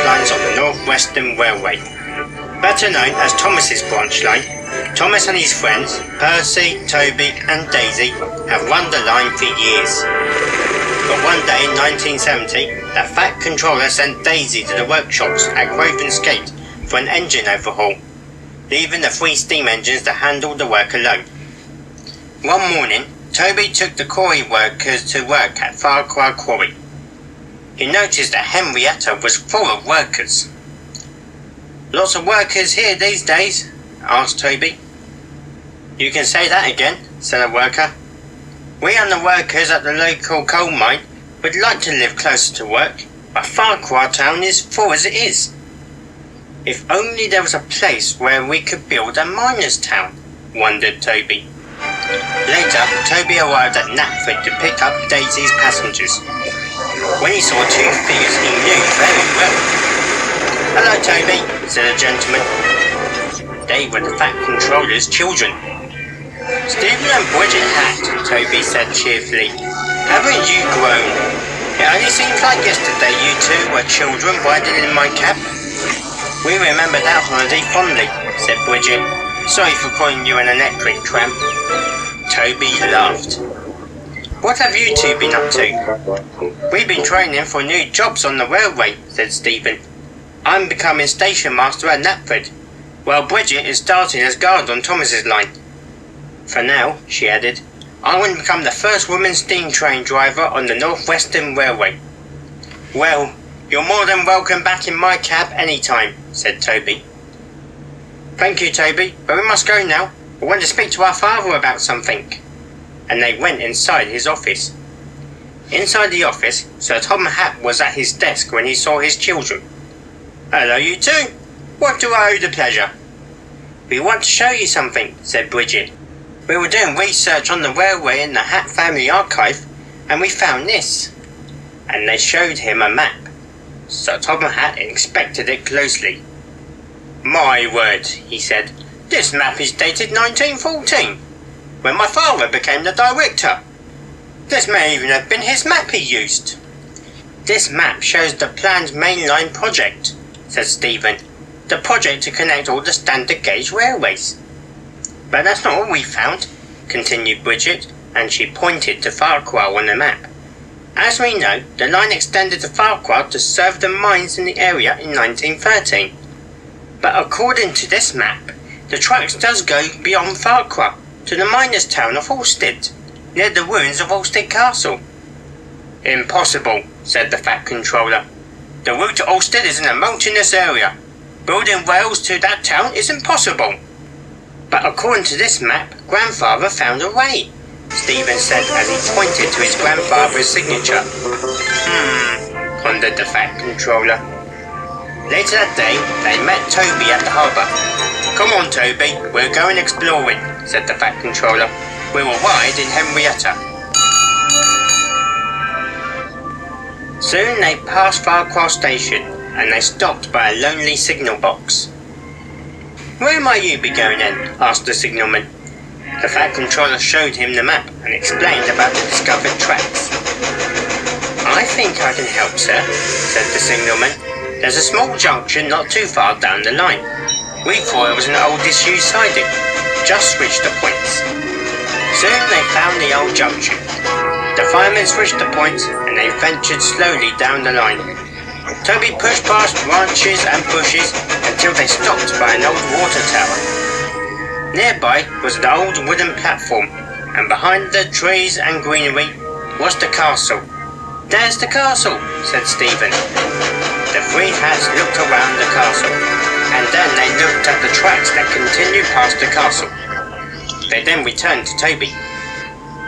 lines on the North Western Railway. Better known as Thomas's branch line, Thomas and his friends, Percy, Toby and Daisy, have run the line for years. But one day in 1970, the Fat Controller sent Daisy to the workshops at Grosvenor Gate for an engine overhaul, leaving the 3 steam engines to handle the work alone. One morning, Toby took the quarry workers to work at Farquhar Quarry. He noticed that Henrietta was full of workers. "Lots of workers here these days?" asked Toby. "You can say that again," said a worker. "We and the workers at the local coal mine would like to live closer to work, but Farquhar town is full as it is. If only there was a place where we could build a miners' town," wondered Toby. Later, Toby arrived at Knapford to pick up Daisy's passengers. When he saw 2 figures he knew very well. "Hello, Toby," said a gentleman. They were the Fat Controller's children. "Stephen and Bridget Hatt," Toby said cheerfully. "Haven't you grown? It only seems like yesterday you 2 were children riding in my cab." "We remember that holiday fondly," said Bridget. "Sorry for calling you an electric tram." Toby laughed. "What have you 2 been up to?" "We've been training for new jobs on the railway," said Stephen. "I'm becoming station master at Knapford, while Bridget is starting as guard on Thomas's line. For now," she added, "I want to become the first woman steam train driver on the North Western Railway." "Well, you're more than welcome back in my cab any time," said Toby. "Thank you, Toby, but we must go now. I want to speak to our father about something." And they went inside his office. Inside the office, Sir Tom Hatt was at his desk when he saw his children. "Hello, you 2. What do I owe the pleasure?" "We want to show you something," said Bridget. "We were doing research on the railway in the Hatt family archive, and we found this." And they showed him a map. Sir Tom Hatt inspected it closely. "My word," he said, "this map is dated 1914, when my father became the director. This may even have been his map he used." "This map shows the planned mainline project," said Stephen. "The project to connect all the standard gauge railways." "But that's not all we found," continued Bridget, and she pointed to Farquhar on the map. "As we know, the line extended to Farquhar to serve the mines in the area in 1913. But according to this map, the tracks does go beyond Farquhar to the miners' town of Halstead, near the ruins of Halstead Castle." "Impossible," said the Fat Controller. "The route to Halstead is in a mountainous area. Building rails to that town is impossible." "But according to this map, Grandfather found a way," Stephen said as he pointed to his grandfather's signature. Pondered the Fat Controller. Later that day, they met Toby at the harbour. "Come on, Toby, we're going exploring," said the Fat Controller. "We will ride in Henrietta." Soon they passed Farquhar Station, and they stopped by a lonely signal box. "Where might you be going in?" asked the signalman. The Fat Controller showed him the map and explained about the discovered tracks. "I think I can help, sir," said the signalman. "There's a small junction not too far down the line. We thought it was an old disused siding. Just switch the points." Soon they found the old junction. The firemen switched the points and they ventured slowly down the line. Toby pushed past branches and bushes until they stopped by an old water tower. Nearby was an old wooden platform, and behind the trees and greenery was the castle. "There's the castle," said Stephen. The 3 Hats looked around the castle, and then they looked at the tracks that continued past the castle. They then returned to Toby.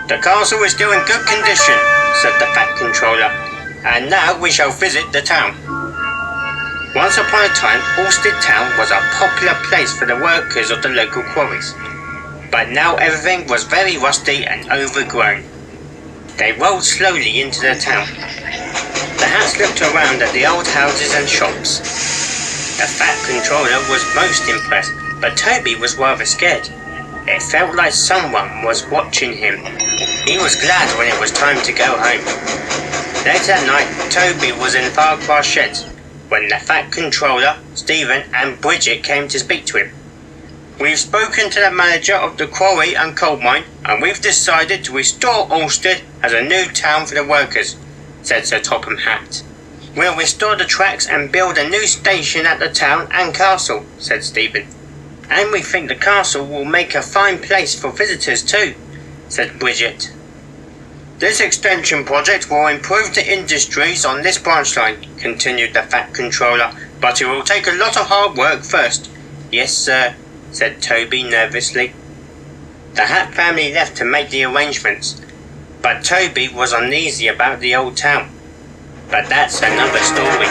"The castle is still in good condition," said the Fat Controller, "and now we shall visit the town." Once upon a time, Halstead Town was a popular place for the workers of the local quarries. But now everything was very rusty and overgrown. They rolled slowly into the town. The Hats looked around at the old houses and shops. The Fat Controller was most impressed, but Toby was rather scared. It felt like someone was watching him. He was glad when it was time to go home. Late at night, Toby was in Farquhar's sheds, when the Fat Controller, Stephen and Bridget came to speak to him. "We've spoken to the manager of the quarry and coal mine, and we've decided to restore Alstead as a new town for the workers," said Sir Topham Hatt. "We'll restore the tracks and build a new station at the town and castle," said Stephen. "And we think the castle will make a fine place for visitors too," said Bridget. "This extension project will improve the industries on this branch line," continued the Fat Controller, "but it will take a lot of hard work first." "Yes, sir," said Toby nervously. The Hatt family left to make the arrangements, but Toby was uneasy about the old town. But that's another story.